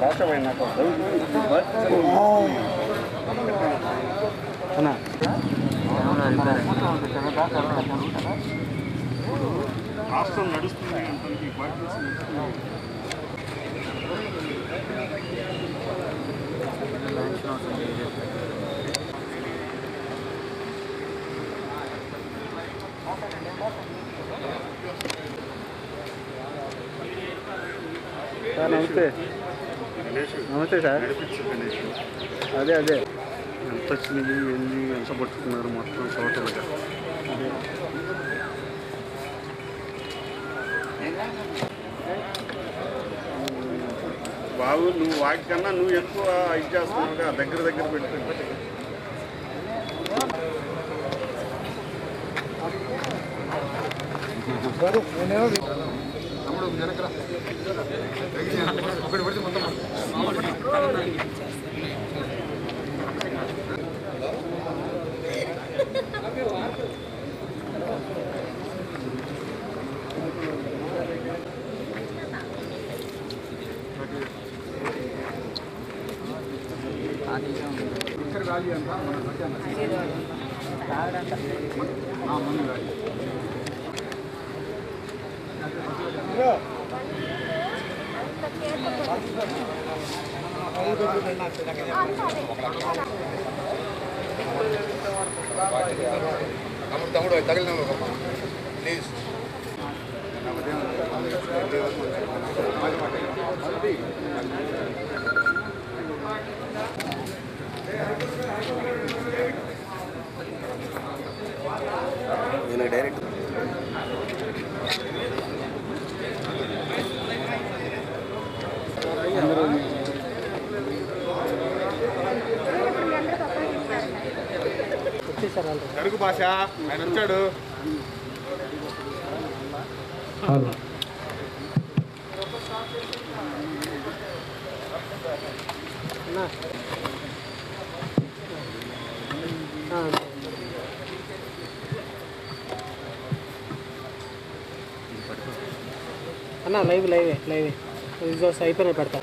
రాష్ట్రం నడుస్తుంది అంటే సార్ నమస్తే. నమస్తే సార్. అదే అదే ఎంత వచ్చినాయి ఎన్ని ఎంత పట్టుకున్నారు మొత్తం టోటల్గా. బాబు నువ్వు వాటి కన్నా నువ్వు ఎక్కువ ఇది చేస్తున్నావుగా, దగ్గర దగ్గర పెట్టుకుంటా. తమ్ముడు తగిలిన ప్లీజ్. నేను డైరెక్ట్ అడుగు భాష ఆయన వచ్చాడు. అన్నా లైవ్ లైవే లైవే రిజల్ట్స్ అయిపోయినాయి పెడతా.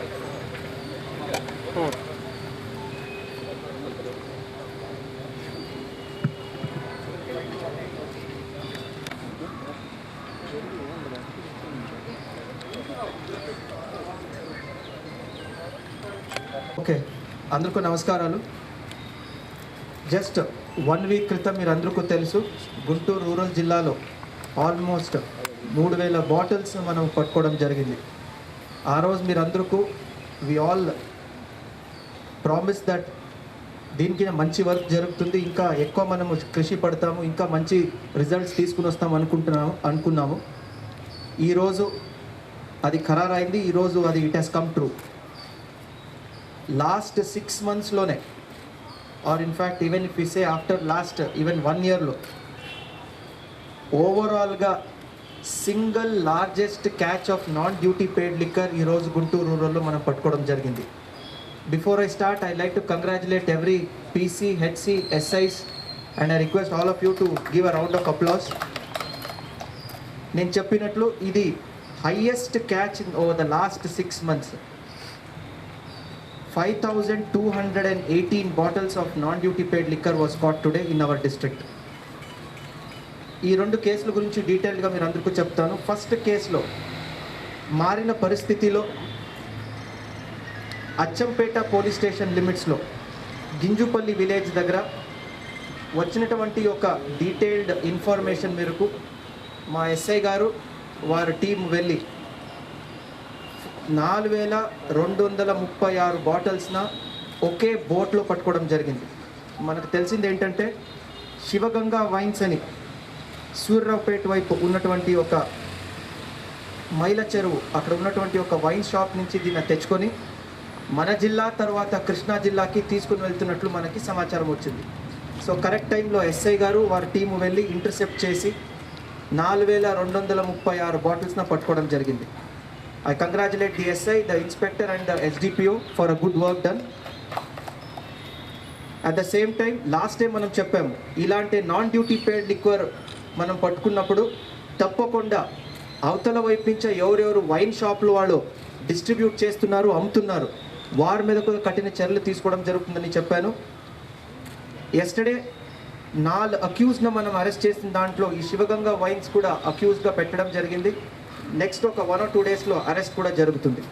ఓకే, అందరికీ నమస్కారాలు. జస్ట్ 1 వీక్ క్రితం మీరు అందరికీ తెలుసు, గుంటూరు రూరల్ జిల్లాలో ఆల్మోస్ట్ 3000 బాటిల్స్ మనం పట్టుకోవడం జరిగింది. ఆ రోజు మీరు అందరికీ వి ఆల్ ప్రామిస్ దట్ దీనికి మంచి వర్క్ జరుగుతుంది, ఇంకా ఎక్కువ మనము కృషి పడతాము, ఇంకా మంచి రిజల్ట్స్ తీసుకుని వస్తాము అనుకున్నాము. ఈరోజు అది ఖరారైంది. ఈరోజు అది it has come true. Last 6 monthsలోనే, or in fact even if you say after last even 1 yearలో ఓవరాల్గా single largest catch of non duty paid liquor ఈరోజు గుంటూరు రూరల్లో మనం పట్టుకోవడం జరిగింది. Before I start, I like to congratulate every PC, HC, SIs and I request all of you to give a round of applause. నేను చెప్పినట్లు ఇది highest catch in over the last 6 months. 5,218 bottles of non-duty paid liquor was caught today in our district. ఈ 2 కేసుల గురించి డీటెయిల్గా మీరు అందరికీ చెప్తాను. ఫస్ట్ కేసులో మారిన పరిస్థితిలో అచ్చంపేట పోలీస్ స్టేషన్ లిమిట్స్లో గింజుపల్లి విలేజ్ దగ్గర వచ్చినటువంటి ఒక డీటెయిల్డ్ ఇన్ఫర్మేషన్ మేరకు మా ఎస్ఐ గారు వారి టీం వెళ్ళి 4,236 బాటిల్స్న ఒకే బోట్లో పట్టుకోవడం జరిగింది. మనకు తెలిసింది ఏంటంటే శివగంగా వైన్స్ అని సూర్యరావుపేట వైపు ఉన్నటువంటి ఒక మైల చెరువు, అక్కడ ఉన్నటువంటి ఒక వైన్ షాప్ నుంచి దీన్ని తెచ్చుకొని మన జిల్లా తర్వాత కృష్ణా జిల్లాకి తీసుకుని వెళ్తున్నట్లు మనకి సమాచారం వచ్చింది. సో కరెక్ట్ టైంలో ఎస్ఐ గారు వారి టీము వెళ్ళి ఇంటర్సెప్ట్ చేసి 4,236 బాటిల్స్న పట్టుకోవడం జరిగింది. I congratulate the SI, the inspector and the SDPO for a good work done. At the same time, last time మనం చెప్పాము, ఇలాంటి నాన్ డ్యూటీ పెయిడ్ లిక్వర్ మనం పట్టుకున్నప్పుడు తప్పకుండా అవతల వైపు నుంచి ఎవరెవరు వైన్ షాప్లు వాళ్ళు డిస్ట్రిబ్యూట్ చేస్తున్నారు, అమ్ముతున్నారు, వారి మీద కూడా కఠిన చర్యలు తీసుకోవడం జరుగుతుందని చెప్పాను. ఎస్టర్డే 4 అక్యూజ్ను మనం అరెస్ట్ చేసిన దాంట్లో ఈ శివగంగా వైన్స్ కూడా అక్యూజ్గా పెట్టడం జరిగింది. నెక్స్ట్ ఒక 1 or 2 డేస్లో అరెస్ట్ కూడా జరుగుతుంది.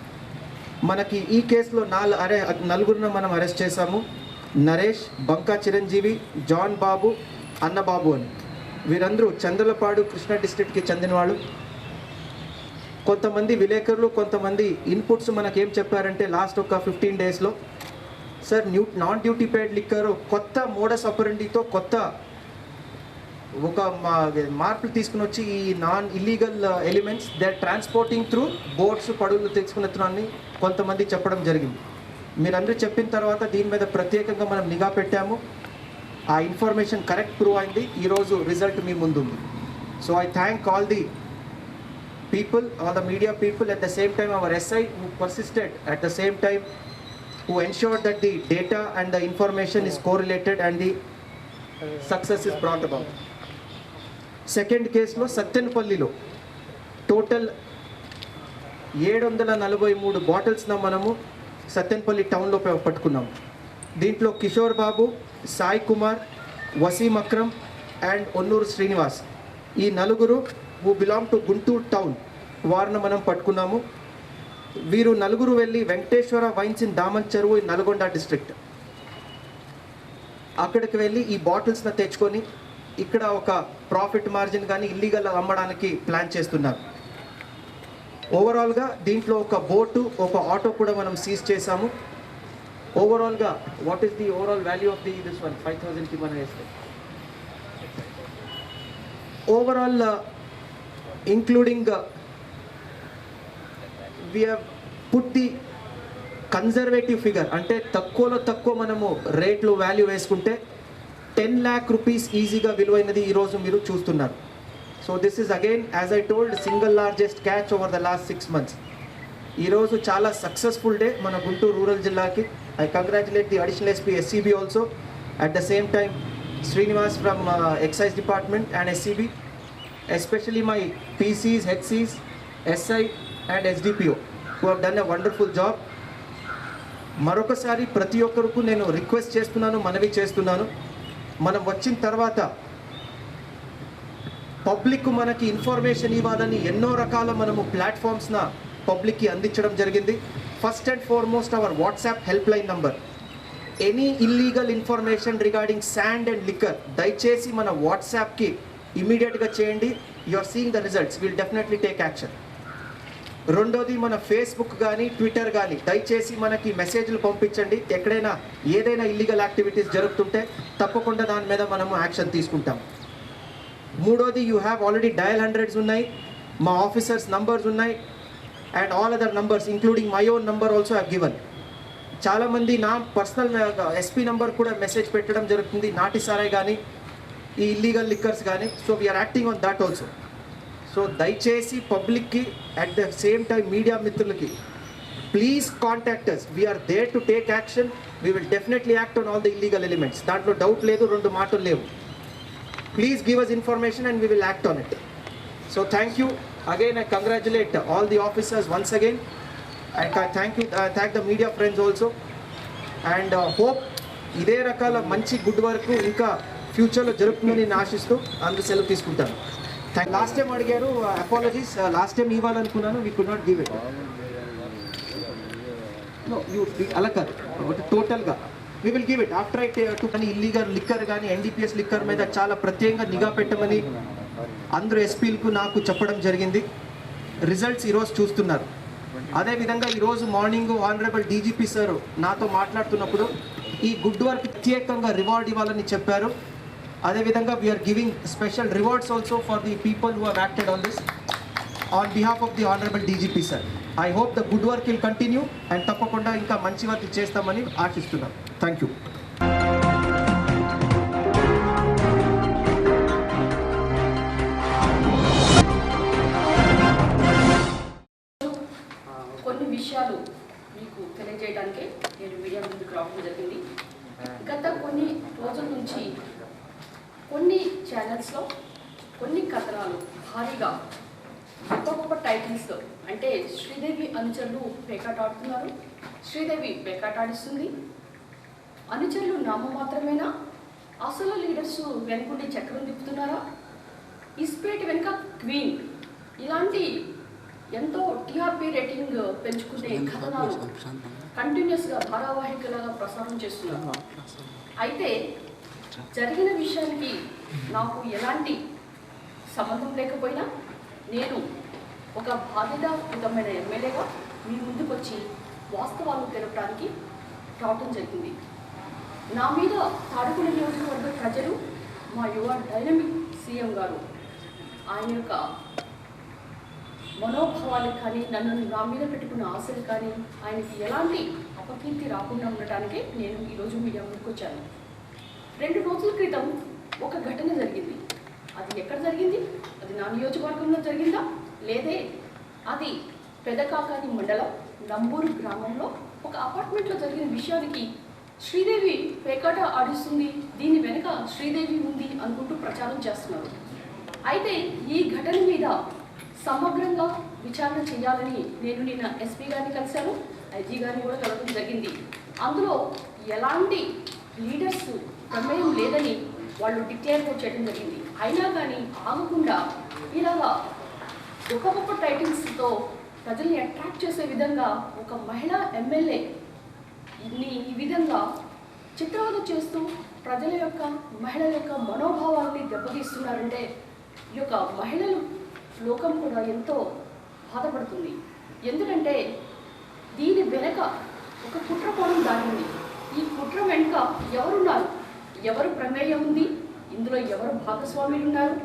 మనకి ఈ కేసులో 4 మనం అరెస్ట్ చేశాము. నరేష్, బంకా చిరంజీవి, జాన్ బాబు, అన్నబాబు అని. వీరందరూ చంద్రలపాడు కృష్ణా డిస్ట్రిక్ట్కి చెందిన వాళ్ళు. కొంతమంది విలేకరులు కొంతమంది ఇన్పుట్స్ మనకేం చెప్పారంటే లాస్ట్ ఒక 15 డేస్లో sir non duty paid liquor కొత్త మోడస్ ఆపరెండితో కొత్త ఒక మార్పులు తీసుకుని వచ్చి ఈ non illegal elements they transporting through boats పడులు తీసుకున్నని కొంతమంది చెప్పడం జరిగింది. మీరందరూ చెప్పిన తర్వాత దీని మీద ప్రత్యేకంగా మనం నిఘా పెట్టాము. ఆ ఇన్ఫర్మేషన్ కరెక్ట్ ప్రూవ్ అయింది. ఈరోజు రిజల్ట్ మీ ముందుంది. So I thank all the people, all the media people, at the same time our SI who persisted, at the same time who ensured that the data and the information is correlated and the success is brought about. Second case lo Satyanpalli total 743 bottles na manamu Satyanpalli town lo pattukunnam. Deentlo Kishore Babu, Sai Kumar, Wasim Akram and Onnuru Srinivas ee naluguru who belong to Guntur town వారిని మనం పట్టుకున్నాము. వీరు నలుగురు వెళ్ళి Venkateswara wines in Daman చెరువు in Nalgonda district అక్కడికి వెళ్ళి ఈ బాటిల్స్ని తెచ్చుకొని ఇక్కడ ఒక ప్రాఫిట్ మార్జిన్ కానీ ఇల్లీగల్ అమ్మడానికి ప్లాన్ చేస్తున్నారు. ఓవరాల్గా దీంట్లో ఒక బోటు ఒక ఆటో కూడా మనం సీజ్ చేశాము. ఓవరాల్గా what is the overall value of this one 5,000కి మనం వేస్తే overall including we have put the conservative figure అంటే తక్కువలో తక్కువ మనము రేట్లు వాల్యూ వేసుకుంటే 10 lakh rupees ఈజీగా విలువైనది ఈరోజు మీరు చూస్తున్నారు. So this is again as I told single largest catch over the last 6 months. ఈరోజు చాలా సక్సెస్ఫుల్ డే మన గుంటూరు రూరల్ జిల్లాకి. I congratulate the additional SP SCB also, at the same time Srinivas from excise department and SCB, especially my PCs, HCs, SI and SDPO who have done a wonderful job. మరొకసారి ప్రతి ఒక్కరికి నేను request చేస్తున్నాను, మనవి చేస్తున్నాను, మనం వచ్చిన తర్వాత పబ్లిక్ మనకి ఇన్ఫర్మేషన్ ఇవ్వాలని ఎన్నో రకాల మనము ప్లాట్ఫామ్స్న పబ్లిక్కి అందించడం జరిగింది. First and foremost our WhatsApp help line number. Any illegal information regarding sand and liquor దయచేసి మన వాట్సాప్కి ఇమీడియట్గా చేయండి. You are seeing the results, will definitely take action. రెండోది మన ఫేస్బుక్ కానీ ట్విట్టర్ కానీ దయచేసి మనకి మెసేజ్లు పంపించండి. ఎక్కడైనా ఏదైనా ఇల్లీగల్ యాక్టివిటీస్ జరుగుతుంటే తప్పకుండా దాని మీద మనము యాక్షన్ తీసుకుంటాం. మూడోది you have already dial 100s ఉన్నాయి, మా ఆఫీసర్స్ నంబర్స్ ఉన్నాయి and all other numbers including my own number also have given. చాలామంది నా పర్సనల్ ఎస్పీ నంబర్ కూడా మెసేజ్ పెట్టడం జరుగుతుంది, నాటి సారాయి కానీ ఈ ఇల్లీగల్ లిక్కర్స్ కానీ. So we're acting on that also. సో దయచేసి పబ్లిక్కి at the same time media మిత్రులకి please contact us. We're there to take action. We will definitely act on all the illegal elements. దాంట్లో డౌట్ లేదు, 2 మాటలు లేవు. Please give us information and we will act on it. So thank you again. I congratulate all the officers once again. I thank the media friends also and hope ఇదే రకాల మంచి good work ఇంకా ఫ్యూచర్లో జరుగుతుందని నేను ఆశిస్తూ అందరూ సెలవు తీసుకుంటాను. లాస్ట్ టైం అడిగారు, అపాలజీస్. లాస్ట్ టైం ఇవ్వాలనుకున్నాను, we could not give it. No you అలా కాదు, టోటల్గా we will give it after eight two. కానీ ఇల్లీగల్ లిక్కర్ కానీ NDPS లిక్కర్ మీద చాలా ప్రత్యేకంగా నిఘా పెట్టమని అందరూ ఎస్పీలకు నాకు చెప్పడం జరిగింది. రిజల్ట్స్ ఈరోజు చూస్తున్నారు. అదేవిధంగా ఈరోజు మార్నింగ్ ఆనరబుల్ DGP సార్ నాతో మాట్లాడుతున్నప్పుడు ఈ గుడ్ వర్క్ ప్రత్యేకంగా రివార్డ్ ఇవ్వాలని చెప్పారు. అదేవిధంగా we are giving special rewards also for the people who have acted on this on behalf of the honourable DGP sir. I hope the good work will continue and తప్పకుండా ఇంకా మంచి work చేస్తామని ఆశిస్తున్నాను. Thank you. కొన్ని విషయాలు మీకు తెలియజేయడానికి నేను మీడియా ముందుకు రావడం జరిగింది. గత కొన్ని రోజుల నుంచి కొన్ని ఛానల్స్లో కొన్ని కథనాలు భారీగా గొప్ప గొప్ప టైటిల్స్తో అంటే శ్రీదేవి అనుచరులు పేకాట ఆడుతున్నారు, శ్రీదేవి పేకాట ఆడిస్తుంది. అనుచరులు నామమాత్రమేనా? అసలు లీడర్స్ వెనుకుండి చక్రం తిప్పుతున్నారా? ఇస్పేట్ వెనుక క్వీన్ ఇలాంటి ఎంతో టీఆర్పీ రేటింగ్ పెంచుకునే కథనాలు కంటిన్యూస్గా ధారావాహికలుగా ప్రసారం చేస్తున్నారు. అయితే జరిగిన విషయానికి నాకు ఎలాంటి సంబంధం లేకపోయినా నేను ఒక బాధ్యతాయుతమైన ఎమ్మెల్యేగా మీ ముందుకు వచ్చి వాస్తవాలు తెలపడానికి రావటం జరిగింది. నా మీద తాడుకుల నియోజకవర్గ ప్రజలు, మా యువ డైనమిక్ సీఎం గారు ఆయన యొక్క మనోభావాలు కానీ నన్ను నా మీద పెట్టుకున్న ఆశలు కానీ ఆయనకి ఎలాంటి అపకీర్తి రాకుండా ఉండటానికి నేను ఈరోజు మీడియా ముందుకు వచ్చాను. 2 రోజుల క్రితం ఒక ఘటన జరిగింది. అది ఎక్కడ జరిగింది? అది నా నియోజకవర్గంలో జరిగిందా? లేదే అది పెదకాకాని మండలం నంబూరు గ్రామంలో ఒక అపార్ట్మెంట్లో జరిగిన విషయానికి శ్రీదేవి పేకాట ఆడిస్తుంది, దీని వెనుక శ్రీదేవి ఉంది అనుకుంటూ ప్రచారం చేస్తున్నారు. అయితే ఈ ఘటన మీద సమగ్రంగా విచారణ చేయాలని నేను నిన్న ఎస్పీ గారిని కలిశాను, ఐజీ గారిని కూడా కలవడం జరిగింది. అందులో ఎలాంటి లీడర్స్ ప్రమేయం లేదని వాళ్ళు డిక్లేర్ చేయడం జరిగింది. అయినా కానీ ఆగకుండా ఇలాగా గొప్ప గొప్ప టైటిల్స్తో ప్రజల్ని అట్రాక్ట్ చేసే విధంగా ఒక మహిళా ఎమ్మెల్యే ఈ విధంగా చిత్రవద చేస్తూ ప్రజల యొక్క మహిళల యొక్క మనోభావాలని దెబ్బతీస్తున్నారంటే ఈ యొక్క మహిళల లోకం కూడా ఎంతో బాధపడుతుంది. ఎందుకంటే దీని వెనక ఒక కుట్రకోణం దాగింది. ఈ కుట్ర వెనుక ఎవరున్నారు, ఎవరు ప్రమేయం ఉంది, ఇందులో ఎవరు భాగస్వాములు ఉన్నారు,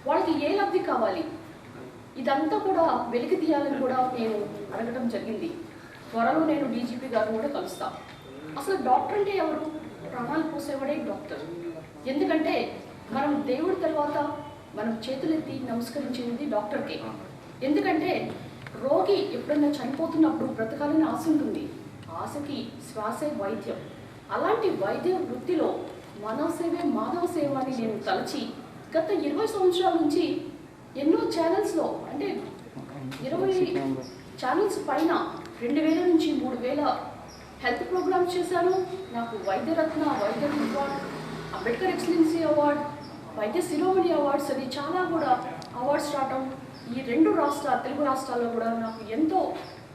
వాళ్ళకి ఏ లబ్ధి కావాలి, ఇదంతా కూడా వెలికి తీయాలని కూడా నేను అడగడం జరిగింది. త్వరలో నేను డీజీపీ గారిని కూడా కలుస్తాను. అసలు డాక్టర్ అంటే ఎవరు? ప్రాణాలు పోసేవాడే డాక్టర్. ఎందుకంటే మనం దేవుడి తర్వాత మనం చేతులెత్తి నమస్కరించేది డాక్టర్కి. ఎందుకంటే రోగి ఎప్పుడైనా చనిపోతున్నప్పుడు బ్రతకాలని ఆశ ఉంటుంది. ఆశకి శ్వాసే వైద్యం. అలాంటి వైద్య వృత్తిలో మానవ సేవే మాధవ సేవ అని నేను తలచి గత 20 సంవత్సరాల నుంచి ఎన్నో ఛానల్స్లో అంటే 20 ఛానల్స్ పైన 2000 నుంచి 3000 హెల్త్ ప్రోగ్రామ్స్ చేశాను. నాకు వైద్యరత్న, వైద్య అవార్డ్, అంబేద్కర్ ఎక్సలెన్సీ అవార్డ్, వైద్య శిరోమణి అవార్డ్స్ అని చాలా కూడా అవార్డ్స్ రావడం ఈ 2 తెలుగు రాష్ట్రాల్లో కూడా నాకు ఎంతో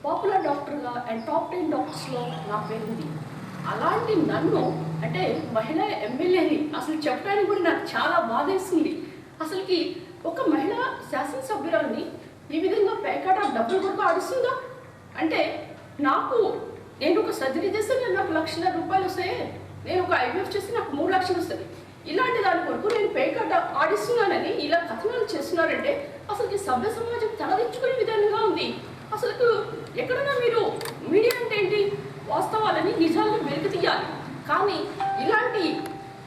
పాపులర్ డాక్టర్గా అండ్ టాప్ 10 డాక్టర్స్లో నా పేరు ఉంది. అలాంటి నన్ను అంటే మహిళా ఎమ్మెల్యేని అసలు చెప్పడానికి కూడా నాకు చాలా బాధేస్తుంది. అసలుకి ఒక మహిళా శాసనసభ్యురాలని ఈ విధంగా పేకాట డబ్బులు కొరకు ఆడిస్తుందా? అంటే నేను ఒక సర్జరీ చేస్తే నాకు ₹1,00,000 వస్తాయి, నేను ఒక ఐవీఎఫ్ చేస్తే నాకు 3 లక్షలు వస్తుంది. ఇలాంటి దాని కొరకు నేను పేకాట ఆడిస్తున్నానని ఇలా కథనాలు చేస్తున్నారంటే అసలుకి సభ్య సమాజం తలదించుకునే విధంగా ఉంది. అసలు ఎక్కడన్నా మీరు మీడియా అంటే ఏంటి, వాస్తవాలని నిజాలను వెలికి తీయాలి. కానీ ఇలాంటి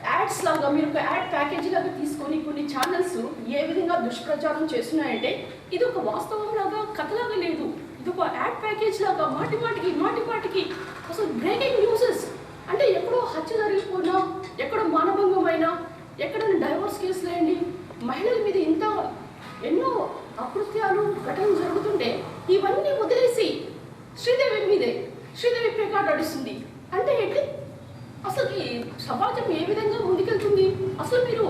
యాడ్స్ లాగా మీరు ఒక యాడ్ ప్యాకేజీ లాగా తీసుకొని కొన్ని ఛానల్స్ ఏ విధంగా దుష్ప్రచారం చేస్తున్నాయంటే ఇది ఒక వాస్తవం లాగా కథలాగా లేదు, ఇది ఒక యాడ్ ప్యాకేజ్ లాగా మాటి మాటికి అసలు బ్రేకింగ్ న్యూసెస్ అంటే ఎక్కడో హత్య జరిగిపోయినా, ఎక్కడో మానభంగమైనా, ఎక్కడైనా డైవర్స్ కేసులు వేయండి, మహిళల మీద ఇంత ఎన్నో అకృత్యాలు ఘటనలు జరుగుతుంటే ఇవన్నీ వదిలేసి శ్రీదేవి పేకాట ఆడిస్తుంది అంటే ఏంటి? అసలు ఈ సమాజం ఏ విధంగా ముందుకెళ్తుంది? అసలు మీరు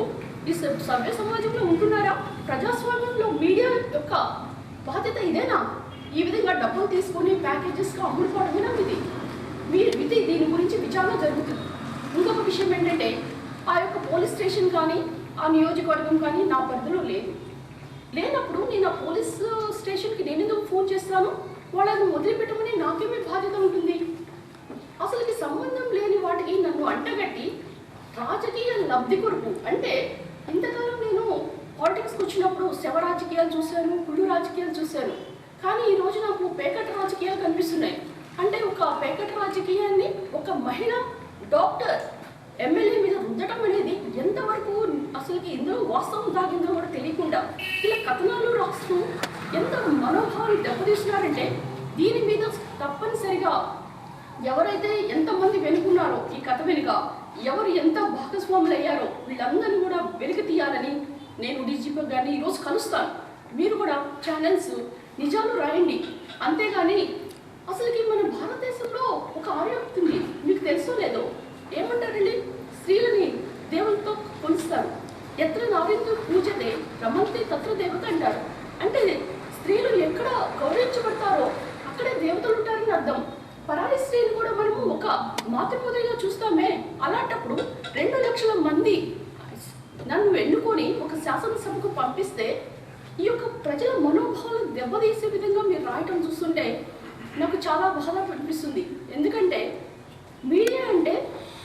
ఈ సభ్య సమాజంలో ఉంటున్నారా? ప్రజాస్వామ్యంలో మీడియా యొక్క బాధ్యత ఇదేనా? ఈ విధంగా డబ్బులు తీసుకొని ప్యాకేజెస్గా అమ్ముడుకోవడమేనా ఇది? దీని గురించి విచారణ జరుగుతుంది. ఇంకొక విషయం ఏంటంటే ఆ యొక్క పోలీస్ స్టేషన్ కానీ ఆ నియోజకవర్గం కానీ నా పరిధిలో లేనప్పుడు నేను ఆ పోలీస్ స్టేషన్కి నేను ఎందుకు ఫోన్ చేస్తాను? వాళ్ళని వదిలిపెట్టమని నాకేమీ బాధ్యత ఉంటుంది? అసలుకి సంబంధం లేని వాటికి నన్ను అంటగట్టి రాజకీయ లబ్ధి కొరకు అంటే ఇంతకాలం నేను పాలిటిక్స్కి వచ్చినప్పుడు శవ రాజకీయాలు చూశాను, కుళ్ళు రాజకీయాలు చూశాను. కానీ ఈరోజు నాకు పేకట రాజకీయాలు కనిపిస్తున్నాయి. అంటే ఒక పేకట రాజకీయాన్ని ఒక మహిళ డాక్టర్ ఎమ్మెల్యే మీద రుద్దటం అనేది ఎంతవరకు అసలుకి ఇందులో వాస్తవం దాగిందో కూడా తెలియకుండా ఇలా కథనాలు రాస్తూ ఎంత మనోభావాన్ని దెబ్బతీస్తున్నారంటే దీని మీద తప్పనిసరిగా ఎవరైతే ఎంతమంది వెనుకున్నారో ఈ కథ వెనుక ఎవరు ఎంత భాగస్వాములు అయ్యారో వీళ్ళందరినీ కూడా వెలికి తీయాలని నేను డీజీపీ గారిని ఈరోజు కలుస్తాను. మీరు కూడా ఛానల్స్ నిజాలు రాయండి. అంతేగాని అసలుకి మన భారతదేశంలో ఒక ఆర్యోక్తి ఉంది, మీకు తెలుసో లేదో. ఏమంటారండి? స్త్రీలని దేవునితో కొలుస్తారు. ఎత్ర నారిందు పూజతే రమంతి తత్ర దేవత అంటారు. అంటే స్త్రీలు ఎక్కడ గౌరవించబడతారో అక్కడే దేవతలు ఉంటారని అర్థం. పరాయి స్త్రీని కూడా మనము ఒక మాతృమూర్తిగా చూస్తామే. అలాంటప్పుడు 2 లక్షల మంది నన్ను ఎన్నుకొని ఒక శాసనసభకు పంపిస్తే ఈ యొక్క ప్రజల మనోభావాలు దెబ్బతీసే విధంగా మీరు రాయటం చూస్తుంటే నాకు చాలా బాధ అనిపిస్తుంది. ఎందుకంటే మీడియా అంటే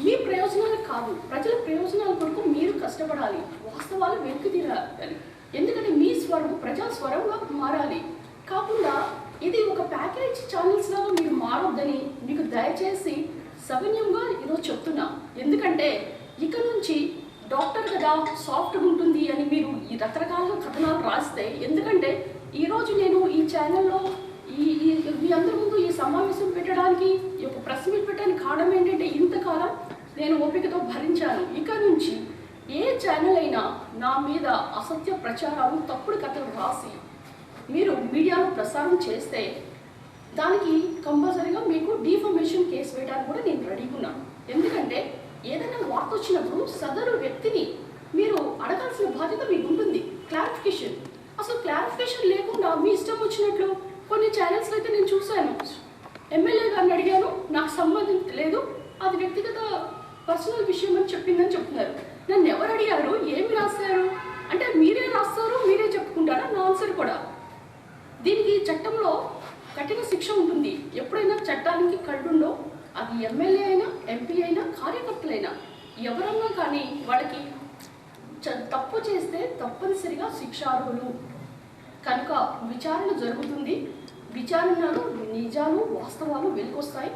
మీ ప్రయోజనాలు కాదు, ప్రజల ప్రయోజనాల కొరకు మీరు కష్టపడాలి, వాస్తవాలు వెలికి తీరాలి. ఎందుకంటే మీ స్వరం ప్రజా స్వరంగా మారాలి. కాకుండా ఇది ఒక ప్యాకేజ్ ఛానల్స్ లాగా మీరు మారొద్దని మీకు దయచేసి సవినయంగా ఈరోజు చెప్తున్నా. ఎందుకంటే ఇక నుంచి డాక్టర్ కదా సాఫ్ట్గా ఉంటుంది అని మీరు ఈ రకరకాల కథనాలు రాస్తే, ఎందుకంటే ఈరోజు నేను ఈ ఛానల్లో మీ అందరి ముందు ఈ సమావేశం పెట్టడానికి, ఈ యొక్క ప్రెస్ మీట్ పెట్టడానికి కారణం ఏంటంటే ఇంతకాలం నేను ఓపికతో భరించాను. ఇక నుంచి ఏ ఛానల్ అయినా నా మీద అసత్య ప్రచారాలు, తప్పుడు కథలు రాసి మీరు మీడియాలో ప్రసారం చేస్తే దానికి కంపల్సరీగా మీకు డిఫమేషన్ కేసు వేయడానికి కూడా నేను రెడీగా ఉన్నాను. ఎందుకంటే ఏదైనా వార్త వచ్చినప్పుడు సదరు వ్యక్తిని మీరు అడగాల్సిన బాధ్యత మీకు ఉంటుంది. క్లారిఫికేషన్, అసలు క్లారిఫికేషన్ లేకుండా మీ ఇష్టం వచ్చినట్లు కొన్ని ఛానల్స్లో అయితే నేను చూశాను. ఎమ్మెల్యే గారిని అడిగాను, నాకు సంబంధం లేదు, అది వ్యక్తిగత పర్సనల్ విషయం అని చెప్పిందని చెప్తున్నారు. నన్ను ఎవరు అడిగారు, ఏమి రాశారు అంటే మీరే రాస్తారు, మీరే చెప్పుకుంటారా? నా ఆన్సర్ కూడా. దీనికి చట్టంలో కఠిన శిక్ష ఉంటుంది. ఎప్పుడైనా చట్టానికి కళ్ళుండో, అది ఎమ్మెల్యే అయినా, ఎంపీ అయినా, కార్యకర్తలైనా ఎవరన్నా కానీ వాళ్ళకి తప్పు చేస్తే తప్పనిసరిగా శిక్షార్హులు. కనుక విచారణ జరుగుతుంది. విచారణలో నిజాలు, వాస్తవాలు వెలికొస్తాయి.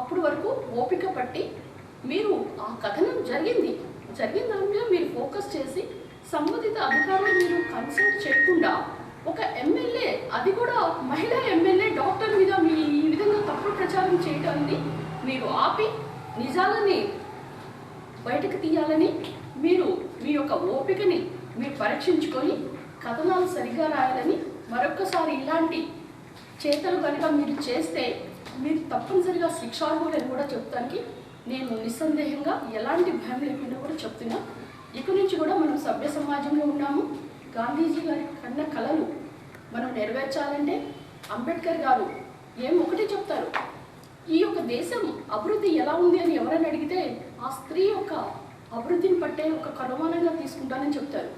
అప్పుడు వరకు ఓపిక పట్టి మీరు ఆ కథనం జరిగిన దాని మీద మీరు ఫోకస్ చేసి సంబంధిత అధికారులు మీరు కన్సల్ట్ చేయకుండా ఒక ఎమ్మెల్యే, అది కూడా మహిళా ఎమ్మెల్యే డాక్టర్ మీద మీ ఈ విధంగా తప్పుడు ప్రచారం చేయడాన్ని మీరు ఆపి నిజాలని బయటకు తీయాలని మీరు మీ యొక్క ఓపికని మీరు పరీక్షించుకొని కథనాలు సరిగ్గా రాయాలని, మరొక్కసారి ఇలాంటి చేతలు కనుక మీరు చేస్తే మీరు తప్పనిసరిగా శిక్షార్హులని కూడా చెప్తానికి నేను నిస్సందేహంగా ఎలాంటి భయం లేకుండా కూడా చెప్తున్నా. ఇక నుంచి కూడా మనం సభ్య సమాజంలో ఉన్నాము. గాంధీజీ గారి కన్న కళలు మనం నెరవేర్చాలంటే అంబేద్కర్ గారు ఒకటే చెప్తారు, ఈ యొక్క దేశం అభివృద్ధి ఎలా ఉంది అని ఎవరైనా అడిగితే ఆ స్త్రీ యొక్క అభివృద్ధిని పట్టే ఒక కొలమానంగా తీసుకుంటానని చెప్తారు.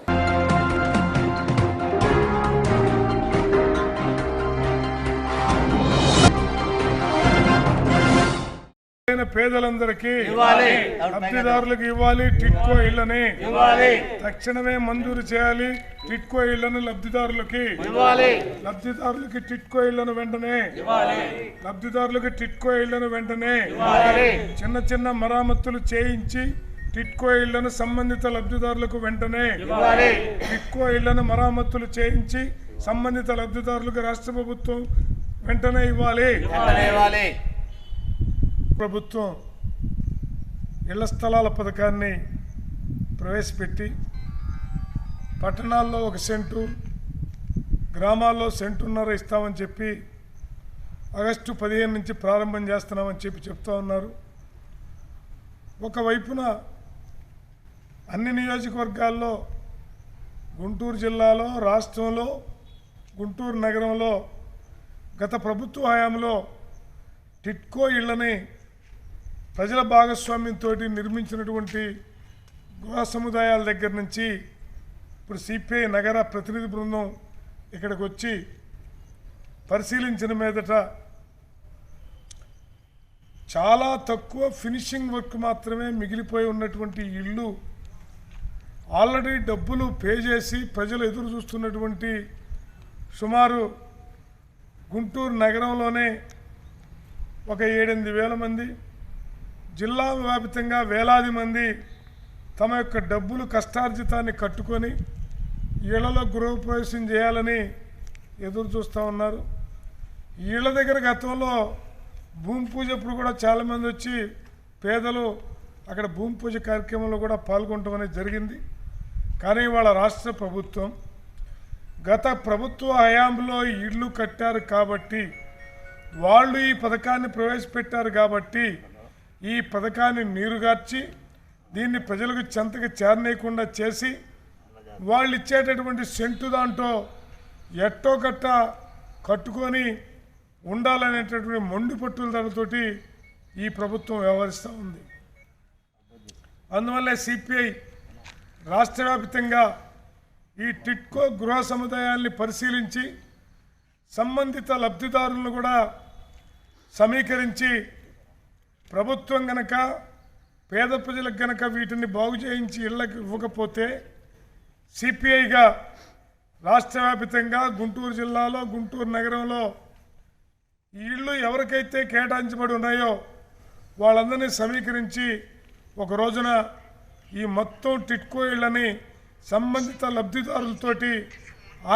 పేదలందరికీ లబ్ధిదారులకు ఇవ్వాలి. టిట్కో ఇళ్లని తక్షణమే మంజూరు చేయాలి. టిట్కో ఇళ్లను లబ్ధిదారులకి టిట్కో ఇళ్లను వెంటనే చిన్న చిన్న మరామతులు చేయించి టిట్కో ఇళ్లను సంబంధిత లబ్ధిదారులకు వెంటనే టిట్కో ఇళ్లను మరామతులు చేయించి సంబంధిత లబ్ధిదారులకు రాష్ట్ర ప్రభుత్వం వెంటనే ఇవ్వాలి. ప్రభుత్వం ఇళ్ల స్థలాల పథకాన్ని ప్రవేశపెట్టి పట్టణాల్లో 1 సెంటు, గ్రామాల్లో 1.5 సెంటు ఇస్తామని చెప్పి ఆగస్టు 15 నుంచి ప్రారంభం చేస్తున్నామని చెప్తూ ఉన్నారు. ఒకవైపున అన్ని నియోజకవర్గాల్లో, గుంటూరు జిల్లాలో, రాష్ట్రంలో, గుంటూరు నగరంలో గత ప్రభుత్వ హయాంలో టిట్కో ఇళ్లని ప్రజల భాగస్వామ్యంతో నిర్మించినటువంటి గృహ సముదాయాల దగ్గర నుంచి ఇప్పుడు సిపిఐ నగర ప్రతినిధి బృందం ఇక్కడికి వచ్చి పరిశీలించిన మీదట చాలా తక్కువ ఫినిషింగ్ వర్క్ మాత్రమే మిగిలిపోయి ఉన్నటువంటి ఇళ్ళు ఆల్రెడీ డబ్బులు పే చేసి ప్రజలు ఎదురు చూస్తున్నటువంటి సుమారు గుంటూరు నగరంలోనే ఒక 7-8 వేల మంది, జిల్లా వ్యాప్తంగా వేలాది మంది తమ యొక్క డబ్బులు కష్టార్జితాన్ని కట్టుకొని ఇళ్లలో గృహప్రవేశం చేయాలని ఎదురు చూస్తూ ఉన్నారు. ఇళ్ల దగ్గర గతంలో భూమి పూజ అప్పుడు కూడా చాలామంది వచ్చి పేదలు అక్కడ భూమి పూజ కార్యక్రమంలో కూడా పాల్గొనడం అనేది జరిగింది. కానీ వాళ్ళ రాష్ట్ర ప్రభుత్వం గత ప్రభుత్వ హయాంలో ఇళ్ళు కట్టారు కాబట్టి, వాళ్ళు ఈ పథకాన్ని ప్రవేశపెట్టారు కాబట్టి ఈ పథకాన్ని నీరుగార్చి దీన్ని ప్రజలకు చెంతకు చేరనీయకుండా చేసి వాళ్ళు ఇచ్చేటటువంటి సెంటు దాంట్లో ఎట్టో గట్ట కట్టుకొని ఉండాలనేటటువంటి మొండి పట్టుదలతోటి ఈ ప్రభుత్వం వ్యవహరిస్తూ ఉంది. అందువల్లే సిపిఐ రాష్ట్ర వ్యాప్తంగా ఈ టిట్కో గృహ సముదాయాల్ని పరిశీలించి సంబంధిత లబ్ధిదారులను కూడా సమీకరించి ప్రభుత్వం గనక పేద ప్రజలకు గనక వీటిని బాగు చేయించి ఇళ్ళకి ఇవ్వకపోతే సిపిఐగా రాష్ట్ర వ్యాప్తంగా గుంటూరు జిల్లాలో గుంటూరు నగరంలో ఈ ఇళ్ళు ఎవరికైతే కేటాయించబడి ఉన్నాయో వాళ్ళందరినీ సమీకరించి ఒక రోజున ఈ మొత్తం టిట్కో ఇళ్ళని సంబంధిత లబ్ధిదారులతోటి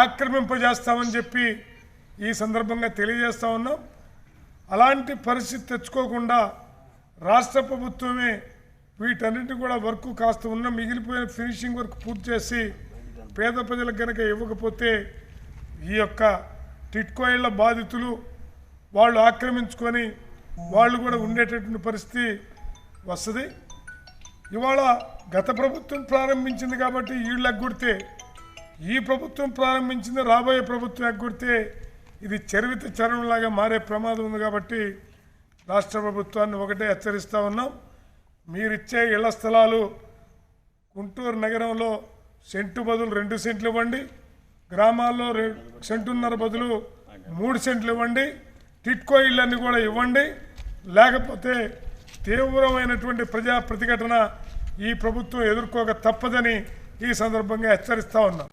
ఆక్రమింపజేస్తామని చెప్పి ఈ సందర్భంగా తెలియజేస్తూ ఉన్నాం. అలాంటి పరిస్థితి తెచ్చుకోకుండా రాష్ట్ర ప్రభుత్వమే వీటన్నిటి కూడా వర్క్ కాస్త ఉన్న మిగిలిపోయిన ఫినిషింగ్ వర్క్ పూర్తి చేసి పేద ప్రజలకు కనుక ఇవ్వకపోతే ఈ యొక్క టిట్కో ఇళ్ల బాధితులు వాళ్ళు ఆక్రమించుకొని వాళ్ళు కూడా ఉండేటటువంటి పరిస్థితి వస్తుంది. ఇవాళ గత ప్రభుత్వం ప్రారంభించింది కాబట్టి వీళ్ళు ఎగ్గొడితే, ఈ ప్రభుత్వం ప్రారంభించింది రాబోయే ప్రభుత్వం ఎగ్గొడితే ఇది చరివిత చరణంలాగా మారే ప్రమాదం ఉంది. కాబట్టి రాష్ట్ర ప్రభుత్వాన్ని ఒకటే హెచ్చరిస్తూ ఉన్నాం, మీరిచ్చే ఇళ్ల స్థలాలు గుంటూరు నగరంలో సెంటు బదులు 2 సెంట్లు ఇవ్వండి, గ్రామాల్లో సెంటున్నర బదులు 3 సెంట్లు ఇవ్వండి, టిట్కో ఇళ్ళన్నీ కూడా ఇవ్వండి. లేకపోతే తీవ్రమైనటువంటి ప్రజా ప్రతిఘటన ఈ ప్రభుత్వం ఎదుర్కోక తప్పదని ఈ సందర్భంగా హెచ్చరిస్తూ ఉన్నాం.